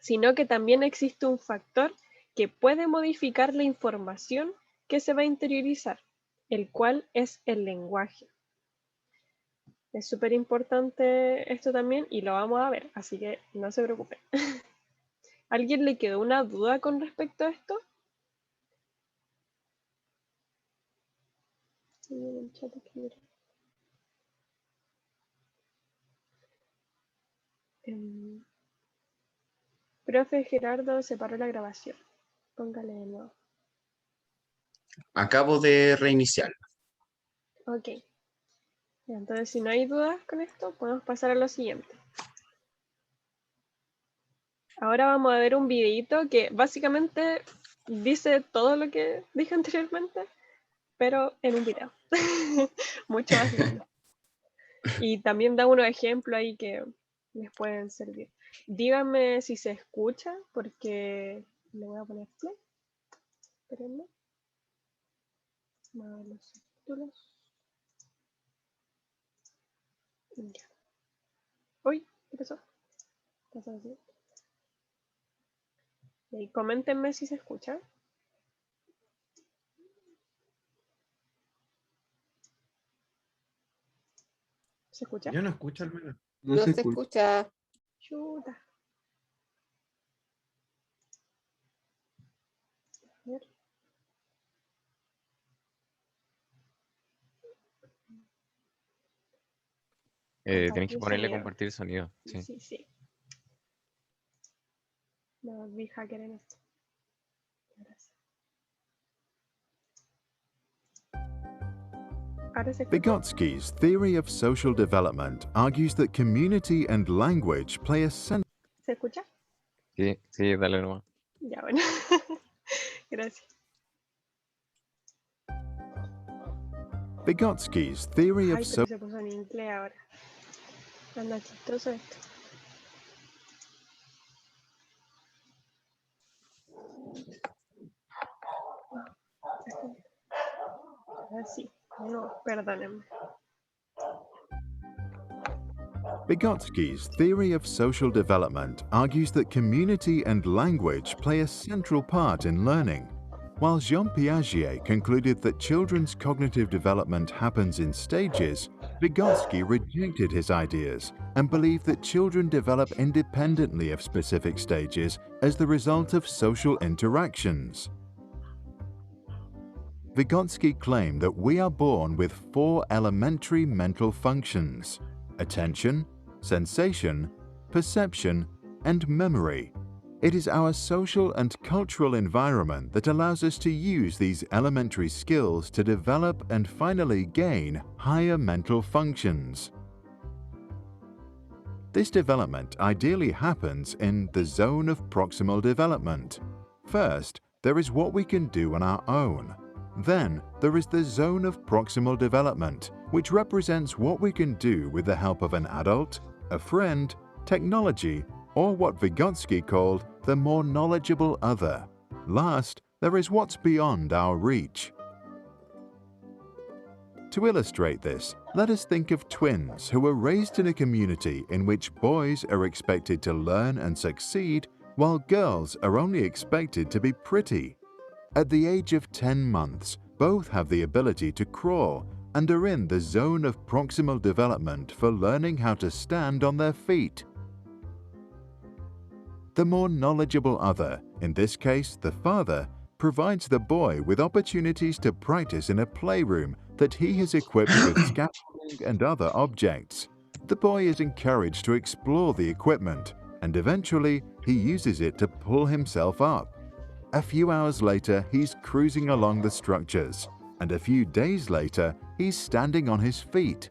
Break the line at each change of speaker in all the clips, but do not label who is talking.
sino que también existe un factor que puede modificar la información que se va a interiorizar, el cual es el lenguaje. Es súper importante esto también y lo vamos a ver, así que no se preocupen. ¿Alguien le quedó una duda con respecto a esto? Profe Gerardo se paró la grabación. Póngale de nuevo.
Acabo de reiniciar.
Ok. Entonces, si no hay dudas con esto, podemos pasar a lo siguiente. Ahora vamos a ver un videito que básicamente dice todo lo que dije anteriormente, pero en un video. Mucho más lindo. Y también da unos ejemplos ahí que les pueden servir. Díganme si se escucha, porque le voy a poner play. Espérenme. Vamos a ver los subtítulos. Ya. Uy, ¿qué pasó? ¿Qué pasó así? Y coméntenme si se escucha. ¿Se escucha?
Yo no escucho al menos.
No se escucha.
Chuta. A ver.
Tenés que ponerle
sonido.
compartir sonido. Sí.
Sí, sí. Me volví hacker en esto. Gracias. Ahora se escucha.
Vygotsky's theory of social development argues that community and language play a central.
¿Se escucha?
Sí, sí, dale nomás.
Ya, bueno. Gracias.
Vygotsky's theory
Ay,
of
pero
social
se puso en inglés ahora. Anda chistoso esto. Ahora sí. No, perdónenme.
Vygotsky's theory of social development argues that community and language play a central part in learning. While Jean Piaget concluded that children's cognitive development happens in stages, Vygotsky rejected his ideas and believed that children develop independently of specific stages as the result of social interactions. Vygotsky claimed that we are born with 4 elementary mental functions: attention, sensation, perception, and memory. It is our social and cultural environment that allows us to use these elementary skills to develop and finally gain higher mental functions. This development ideally happens in the zone of proximal development. First, there is what we can do on our own. Then, there is the zone of proximal development, which represents what we can do with the help of an adult, a friend, technology, or what Vygotsky called the more knowledgeable other. Last, there is what's beyond our reach. To illustrate this, let us think of twins who were raised in a community in which boys are expected to learn and succeed, while girls are only expected to be pretty. At the age of 10 months, both have the ability to crawl and are in the zone of proximal development for learning how to stand on their feet. The more knowledgeable other, in this case the father, provides the boy with opportunities to practice in a playroom that he has equipped with scaffolding and other objects. The boy is encouraged to explore the equipment, and eventually he uses it to pull himself up. A few hours later, he's cruising along the structures, and a few days later, he's standing on his feet.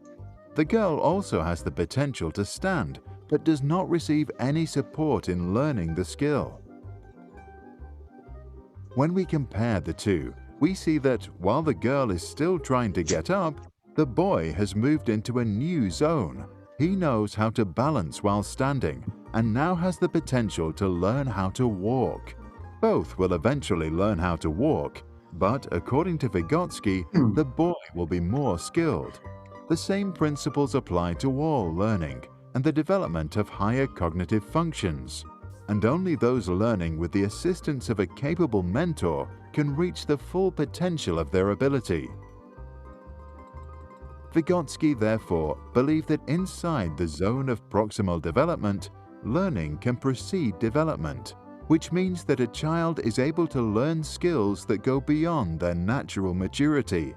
The girl also has the potential to stand, but does not receive any support in learning the skill. When we compare the two, we see that while the girl is still trying to get up, the boy has moved into a new zone. He knows how to balance while standing and now has the potential to learn how to walk. Both will eventually learn how to walk, but according to Vygotsky, the boy will be more skilled. The same principles apply to all learning and the development of higher cognitive functions. and only those learning with the assistance of a capable mentor can reach the full potential of their ability. Vygotsky, therefore, believed that inside the zone of proximal development, learning can precede development, which means that a child is able to learn skills that go beyond their natural maturity.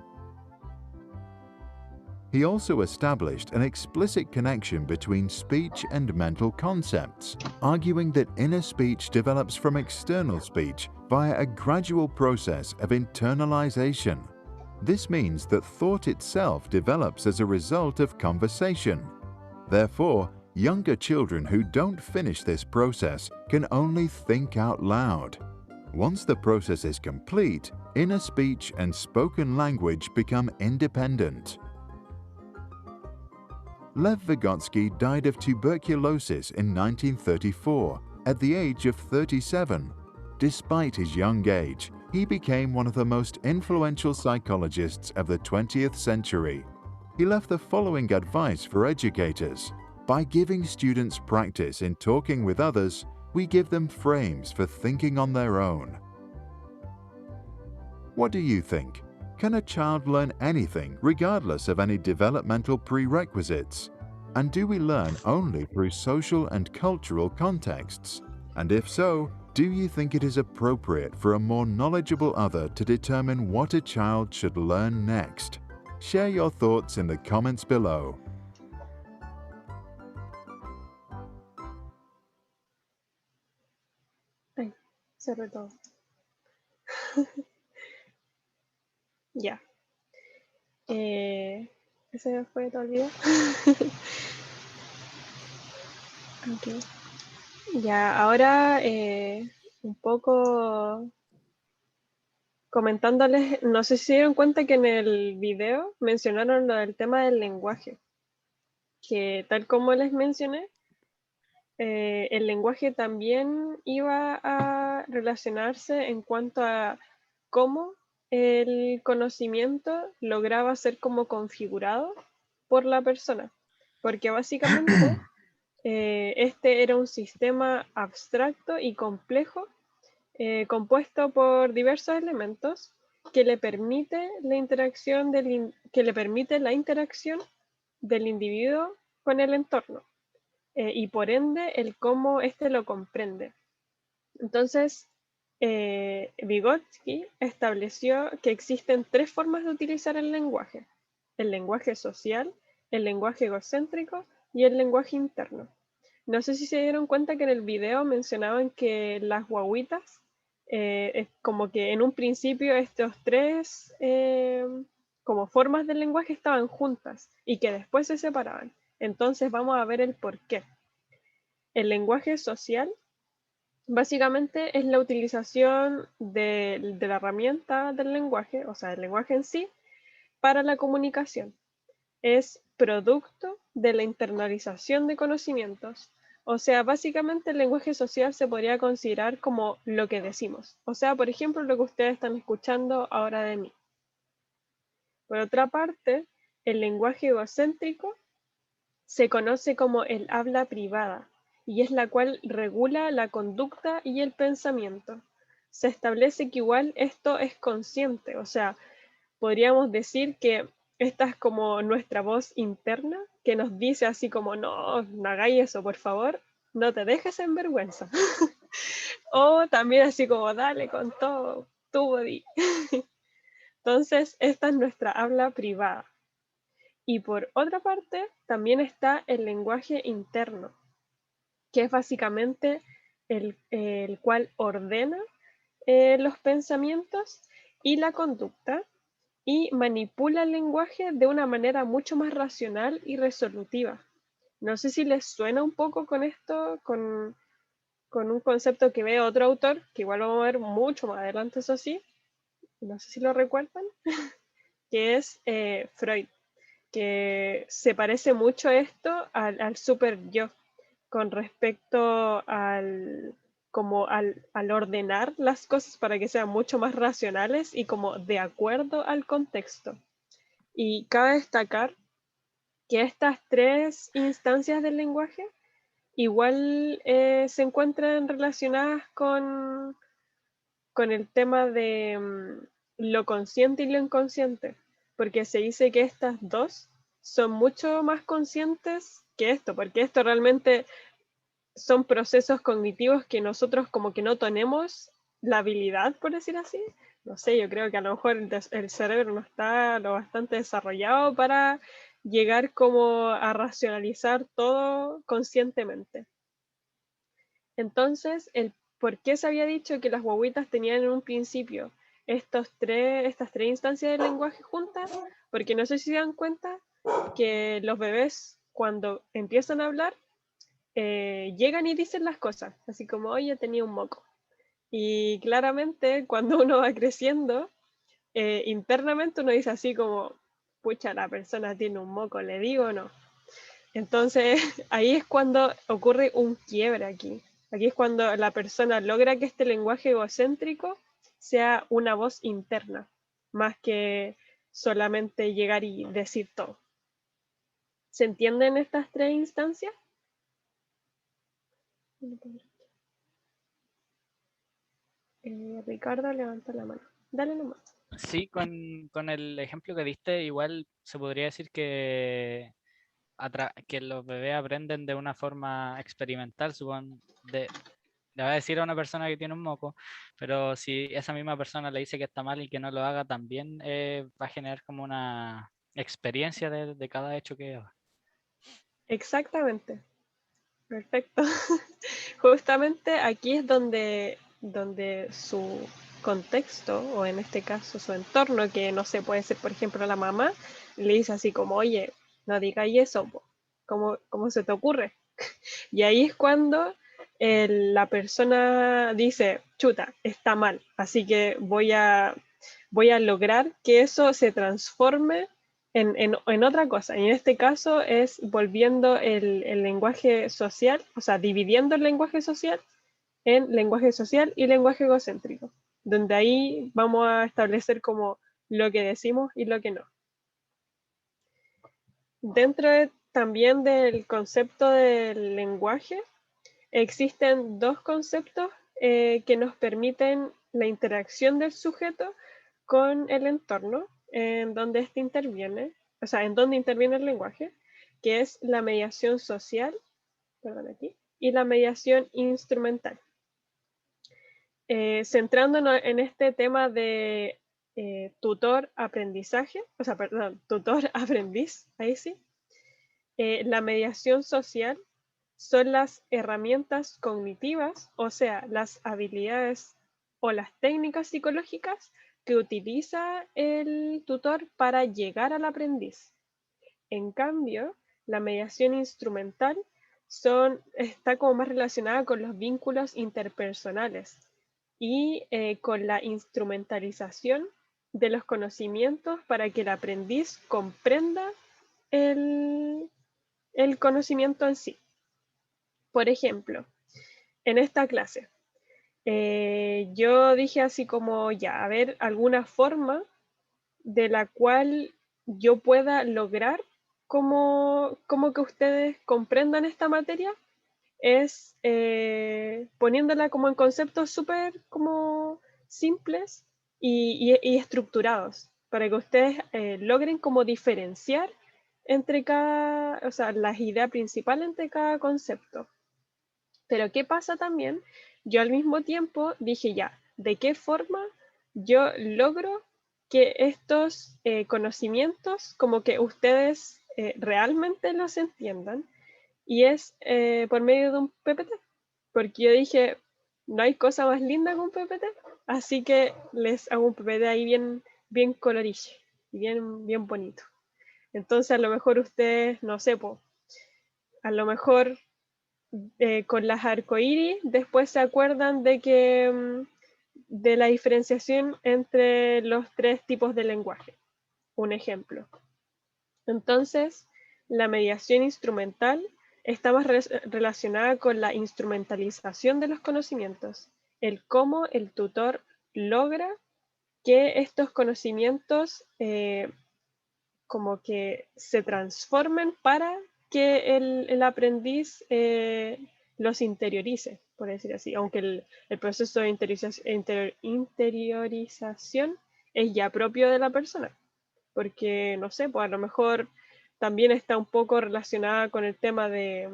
He also established an explicit connection between speech and mental concepts, arguing that inner speech develops from external speech via a gradual process of internalization. This means that thought itself develops as a result of conversation. Therefore, younger children who don't finish this process can only think out loud. Once the process is complete, inner speech and spoken language become independent. Lev Vygotsky died of tuberculosis in 1934 at the age of 37. Despite his young age, he became one of the most influential psychologists of the 20th century. He left the following advice for educators. By giving students practice in talking with others, we give them frames for thinking on their own. What do you think? Can a child learn anything regardless of any developmental prerequisites? And do we learn only through social and cultural contexts? And if so, do you think it is appropriate for a more knowledgeable other to determine what a child should learn next? Share your thoughts in the comments below.
Ay, cerré todo. Ya. Ese fue todo el video. Ok. Ya, ahora un poco comentándoles, no sé si se dieron cuenta que en el video mencionaron lo del tema del lenguaje, que tal como les mencioné, el lenguaje también iba a relacionarse en cuanto a cómo el conocimiento lograba ser como configurado por la persona, porque básicamente este era un sistema abstracto y complejo compuesto por diversos elementos que le permite la interacción del individuo con el entorno y por ende el cómo éste lo comprende. Entonces, Vygotsky estableció que existen tres formas de utilizar el lenguaje social, el lenguaje egocéntrico y el lenguaje interno. No sé si se dieron cuenta que en el video mencionaban que las guaguitas, como que en un principio estos tres como formas del lenguaje estaban juntas y que después se separaban. Entonces vamos a ver el por qué. El lenguaje social básicamente es la utilización de la herramienta del lenguaje, o sea, el lenguaje en sí, para la comunicación. Es producto de la internalización de conocimientos. O sea, básicamente el lenguaje social se podría considerar como lo que decimos. O sea, por ejemplo, lo que ustedes están escuchando ahora de mí. Por otra parte, el lenguaje egocéntrico se conoce como el habla privada y es la cual regula la conducta y el pensamiento. Se establece que igual esto es consciente, o sea, podríamos decir que esta es como nuestra voz interna que nos dice así como, no, no hagáis eso, por favor, no te dejes en vergüenza. O también así como, dale con todo, tu body. Entonces, esta es nuestra habla privada. Y por otra parte, también está el lenguaje interno, que es básicamente el cual ordena los pensamientos y la conducta y manipula el lenguaje de una manera mucho más racional y resolutiva. No sé si les suena un poco con esto, con un concepto que ve otro autor, que igual vamos a ver mucho más adelante, eso sí, no sé si lo recuerdan, que es Freud, que se parece mucho esto al super yo con respecto al ordenar las cosas para que sean mucho más racionales y como de acuerdo al contexto. Y cabe destacar que estas tres instancias del lenguaje, igual se encuentran relacionadas con el tema de lo consciente y lo inconsciente, porque se dice que estas dos son mucho más conscientes que esto, porque esto realmente son procesos cognitivos que nosotros como que no tenemos la habilidad, por decir así. No sé, yo creo que a lo mejor el cerebro no está lo bastante desarrollado para llegar como a racionalizar todo conscientemente. Entonces, ¿por qué se había dicho que las guaguitas tenían en un principio estas tres instancias del lenguaje juntas? Porque no sé si se dan cuenta que los bebés cuando empiezan a hablar llegan y dicen las cosas, así como, oye, tenía un moco. Y claramente cuando uno va creciendo, internamente uno dice así como, pucha, la persona tiene un moco, ¿le digo o no? Entonces ahí es cuando ocurre un quiebre aquí. Aquí es cuando la persona logra que este lenguaje egocéntrico sea una voz interna, más que solamente llegar y decir todo. ¿Se entienden estas tres instancias? Ricardo levanta la mano. Dale nomás.
Sí, con el ejemplo que diste, igual se podría decir que, que los bebés aprenden de una forma experimental, supongo. Le va a decir a una persona que tiene un moco, pero si esa misma persona le dice que está mal y que no lo haga, también va a generar como una experiencia de cada hecho que haga.
Exactamente. Perfecto. Justamente aquí es donde su contexto, o en este caso su entorno, que no sé, puede ser por ejemplo la mamá, le dice así como, oye, no digáis eso, po. ¿Cómo se te ocurre? Y ahí es cuando la persona dice, chuta, está mal, así que voy a lograr que eso se transforme en otra cosa. Y en este caso es volviendo el lenguaje social, o sea, dividiendo el lenguaje social en lenguaje social y lenguaje egocéntrico, donde ahí vamos a establecer como lo que decimos y lo que no. Dentro también del concepto del lenguaje, existen dos conceptos que nos permiten la interacción del sujeto con el entorno en donde éste interviene, o sea, en donde interviene el lenguaje, que es la mediación social, perdón, aquí, y la mediación instrumental. Centrándonos en este tema de tutor-aprendizaje, o sea, perdón, tutor-aprendiz, ahí sí, la mediación social son las herramientas cognitivas, o sea, las habilidades o las técnicas psicológicas que utiliza el tutor para llegar al aprendiz. En cambio, la mediación instrumental está como más relacionada con los vínculos interpersonales y con la instrumentalización de los conocimientos para que el aprendiz comprenda el conocimiento en sí. Por ejemplo, en esta clase, yo dije así como, ya, a ver, alguna forma de la cual yo pueda lograr como que ustedes comprendan esta materia es poniéndola como en conceptos súper como simples y estructurados para que ustedes logren como diferenciar entre cada, o sea, las ideas principales entre cada concepto. Pero ¿qué pasa también? Yo al mismo tiempo dije ya, ¿de qué forma yo logro que estos conocimientos como que ustedes realmente los entiendan? Y es por medio de un PPT, porque yo dije, no hay cosa más linda que un PPT, así que les hago un PPT ahí bien coloriche, bien bonito. Entonces a lo mejor ustedes, no sé, a lo mejor con las arcoíris después se acuerdan de que de la diferenciación entre los tres tipos de lenguaje. Un ejemplo. Entonces, la mediación instrumental está más relacionada con la instrumentalización de los conocimientos, el cómo el tutor logra que estos conocimientos como que se transformen para que el aprendiz los interiorice, por decir así, aunque el proceso de interiorización es ya propio de la persona, porque, no sé, pues a lo mejor también está un poco relacionada con el tema de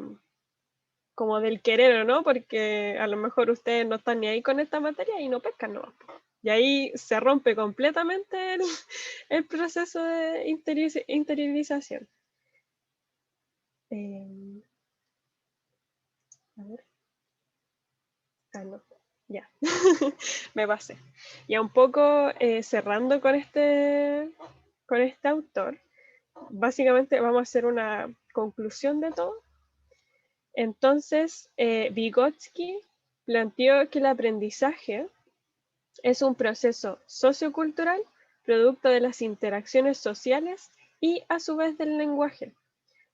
como del querer o no, porque a lo mejor ustedes no están ni ahí con esta materia y no pescan, no. Y ahí se rompe completamente el proceso de interiorización. A ver. Ah, no. Ya. Me pasé. Ya un poco cerrando con este autor, básicamente vamos a hacer una conclusión de todo. Entonces, Vygotsky planteó que el aprendizaje es un proceso sociocultural producto de las interacciones sociales y a su vez del lenguaje,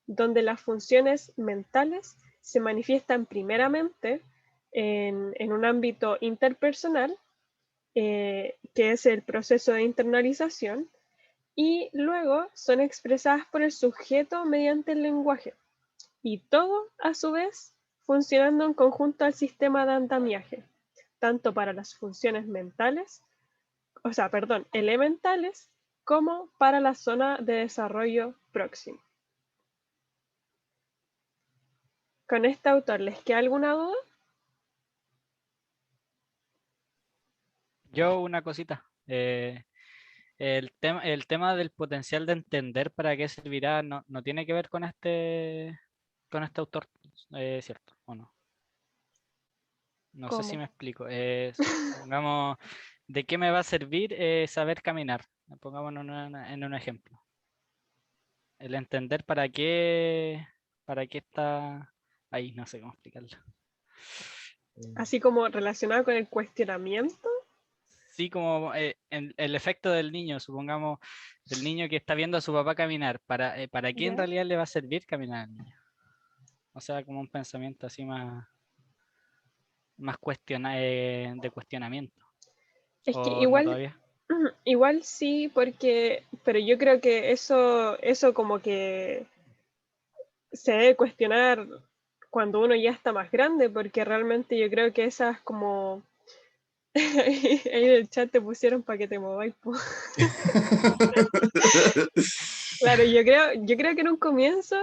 donde las funciones mentales se manifiestan primeramente en un ámbito interpersonal, que es el proceso de internalización, y luego son expresadas por el sujeto mediante el lenguaje, y todo, a su vez, funcionando en conjunto al sistema de andamiaje, tanto para las funciones mentales, elementales, como para la zona de desarrollo próximo. ¿Con este autor les queda alguna duda?
Yo una cosita. El tema del potencial de entender para qué servirá no tiene que ver con este autor, ¿cierto? ¿O no? No sé si me
¿Cómo?
explico. Supongamos, ¿de qué me va a servir saber caminar? Pongamos en un ejemplo. El entender para qué está ahí, no sé cómo explicarlo.
Así como relacionado con el cuestionamiento.
Sí, como el efecto del niño, supongamos, del niño que está viendo a su papá caminar. ¿Para qué en
¿Ya?
realidad le va a servir caminar al niño? O sea, como un pensamiento así más de cuestionamiento.
Es que
¿O no
igual,
todavía?
igual sí, pero yo creo que eso como que se debe cuestionar cuando uno ya está más grande, porque realmente yo creo que esas como ahí en el chat te pusieron para que te mováis, po. Claro, yo creo que en un comienzo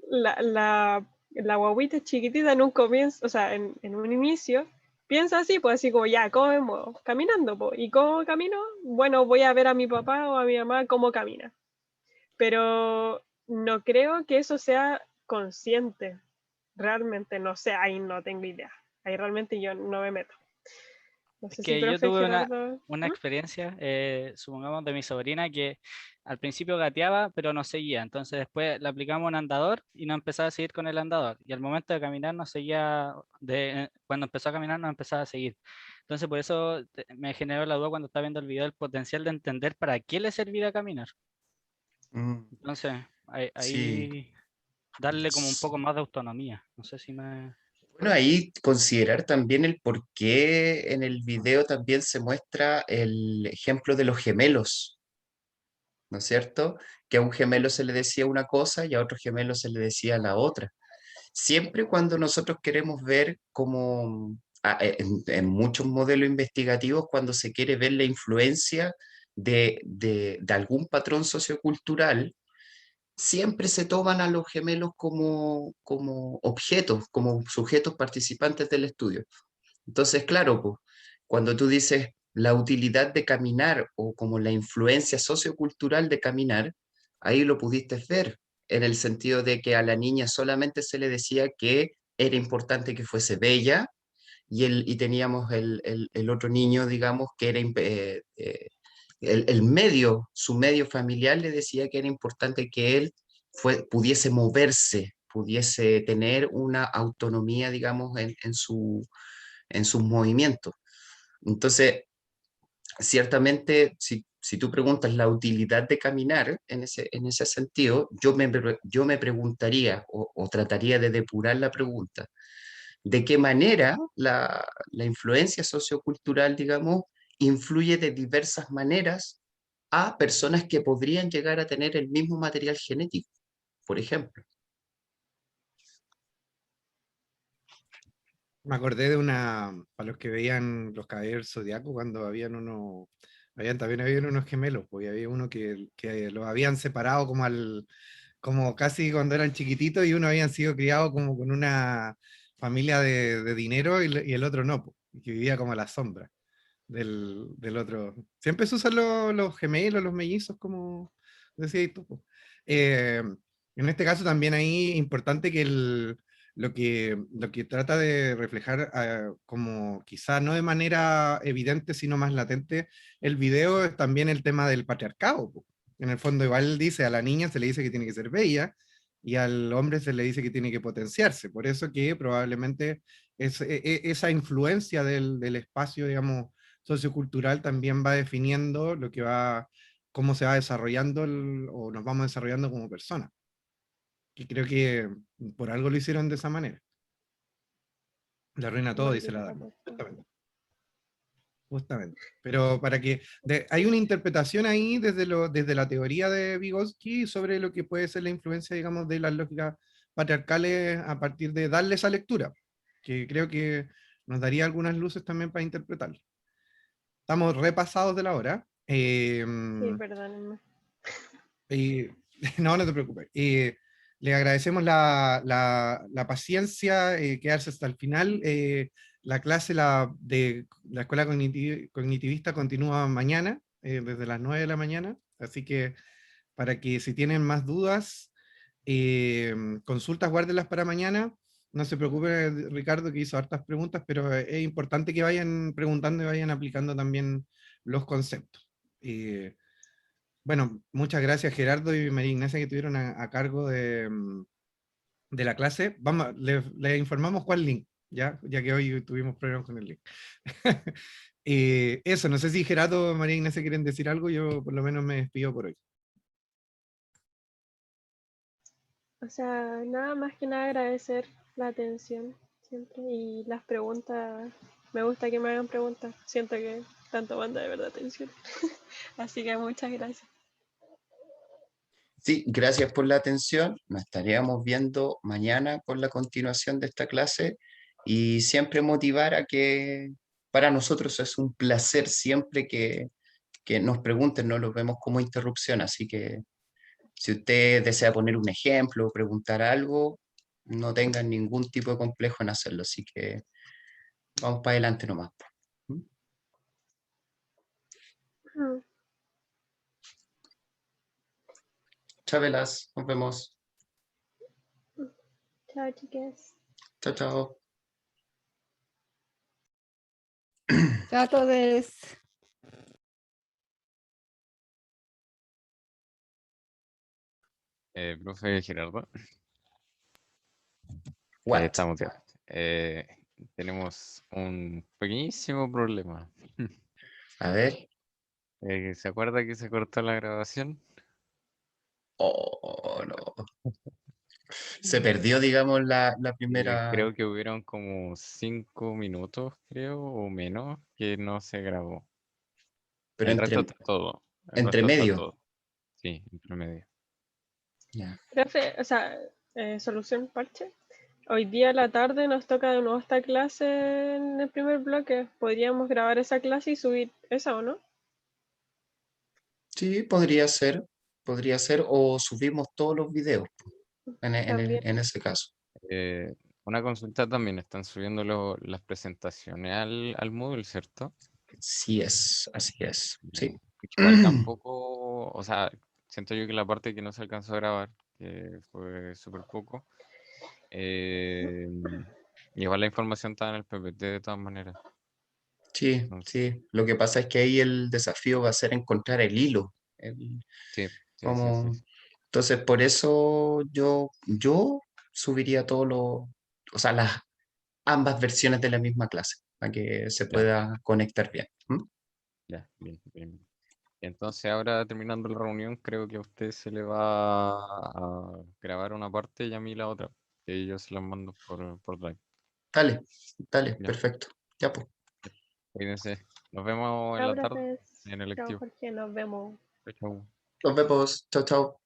la guaguita chiquitita en un comienzo, o sea, en un inicio, piensa así, pues así como, ya, ¿cómo me muevo? Caminando, pues. ¿Y cómo camino? Bueno, voy a ver a mi papá o a mi mamá cómo camina. Pero no creo que eso sea consciente. Realmente no sé, ahí no tengo idea. Ahí realmente yo no me meto. No
Es
sé si
que yo
profe
tuve
Gerardo.
una experiencia, supongamos, de mi sobrina que al principio gateaba, pero no seguía. Entonces después le aplicamos un andador y no empezaba a seguir con el andador. Y al momento de caminar no seguía, cuando empezó a caminar no empezaba a seguir. Entonces por eso me generó la duda cuando estaba viendo el video el potencial de entender para qué le servirá caminar.
Mm,
Entonces
sí.
ahí darle como un poco más de autonomía. No sé si me...
Bueno, ahí considerar también el por qué en el video también se muestra el ejemplo de los gemelos, ¿no es cierto? Que a un gemelo se le decía una cosa y a otro gemelo se le decía la otra. Siempre cuando nosotros queremos ver como en muchos modelos investigativos, cuando se quiere ver la influencia de algún patrón sociocultural, siempre se toman a los gemelos como objetos, como sujetos participantes del estudio. Entonces, claro, pues, cuando tú dices la utilidad de caminar o como la influencia sociocultural de caminar, ahí lo pudiste ver, en el sentido de que a la niña solamente se le decía que era importante que fuese bella y teníamos el otro niño, digamos, que era su medio familiar le decía que era importante que él pudiese moverse, pudiese tener una autonomía, digamos, en sus movimientos. Entonces, ciertamente, si tú preguntas la utilidad de caminar en ese sentido, yo me preguntaría o trataría de depurar la pregunta, ¿de qué manera la influencia sociocultural, digamos, influye de diversas maneras a personas que podrían llegar a tener el mismo material genético, por ejemplo?
Me acordé de para los que veían los Caballeros Zodiaco, cuando habían también habían unos gemelos, pues y había uno que los habían separado como casi cuando eran chiquititos, y uno habían sido criado como con una familia de dinero, y el otro no, pues, que vivía como a la sombra del otro. Siempre se usan los gemelos, los mellizos, como decías tú, pues. En este caso también ahí importante que lo que trata de reflejar, como quizá no de manera evidente, sino más latente, el video, es también el tema del patriarcado, po. En el fondo igual dice, a la niña se le dice que tiene que ser bella, y al hombre se le dice que tiene que potenciarse. Por eso que probablemente esa influencia del espacio, digamos, sociocultural, también va definiendo cómo se va desarrollando o nos vamos desarrollando como personas. Y creo que por algo lo hicieron de esa manera. Le arruina todo, dice la dama. Justamente. Justamente. Pero hay una interpretación ahí desde la teoría de Vygotsky sobre lo que puede ser la influencia, digamos, de las lógicas patriarcales, a partir de darle esa lectura, que creo que nos daría algunas luces también para interpretarlo. Estamos repasados de la hora.
Sí, perdónenme.
No, no te preocupes. Le agradecemos la paciencia, quedarse hasta el final. La clase de la Escuela Cognitivista continúa mañana, desde las 9 de la mañana. Así que para que si tienen más dudas, consultas, guárdenlas para mañana. No se preocupe, Ricardo, que hizo hartas preguntas, pero es importante que vayan preguntando y vayan aplicando también los conceptos. Bueno, muchas gracias, Gerardo y María Ignacia, que estuvieron a cargo de la clase. Le informamos cuál link, ya que hoy tuvimos problemas con el link. Eso, no sé si Gerardo o María Ignacia quieren decir algo, yo por lo menos me despido por hoy.
O sea, nada más que nada agradecer la atención siempre y las preguntas. Me gusta que me hagan preguntas. Siento que están tomando de verdad atención. Así que muchas gracias.
Sí, gracias por la atención. Nos estaríamos viendo mañana con la continuación de esta clase, y siempre motivar a que para nosotros es un placer siempre que nos pregunten, no los vemos como interrupción. Así que si usted desea poner un ejemplo o preguntar algo, no tengan ningún tipo de complejo en hacerlo. Así que vamos para adelante nomás. ¿Mm?
Mm.
Chabelas, nos vemos.
Chao, chicas.
Chao, chao.
Chao a todos.
Profe Gerardo,
What?
estamos ya. Tenemos un pequeñísimo problema.
A ver.
¿Se acuerda que se cortó la grabación?
Oh, no. Se perdió, digamos, la primera.
Creo que hubieron como 5 minutos, creo, o menos, que no se grabó.
Pero
El resto está todo. El
entre
resto está
medio.
todo. Sí, entre medio.
Ya.
Profe, o sea, solución parche. Hoy día a la tarde nos toca de nuevo esta clase en el primer bloque. Podríamos grabar esa clase y subir esa, ¿o no?
Sí, podría ser, o subimos todos los videos
También.
en ese caso.
Una consulta también, están subiendo las presentaciones al Moodle, ¿cierto?
Sí es, así es. Sí.
Igual tampoco, o sea, siento yo que la parte que no se alcanzó a grabar, que fue súper poco, igual la información está en el PPT de todas maneras.
Sí,
Entonces,
sí. Lo que pasa es que ahí el desafío va a ser encontrar el hilo.
sí,
Como...
sí.
Entonces, por eso yo subiría o sea, las ambas versiones de la misma clase, para que se
Ya.
pueda conectar bien. ¿Mm?
Ya, bien. Entonces ahora terminando la reunión, creo que a usted se le va a grabar una parte y a mí la otra, que yo se las mando por Drive.
Dale,
Ya.
perfecto. Ya, pues.
Cuídense. Nos vemos en
Chao,
la tarde
profes.
en el
Chao,
lectivo.
Jorge. Nos vemos.
Chau.
Nos vemos. Chao, chao.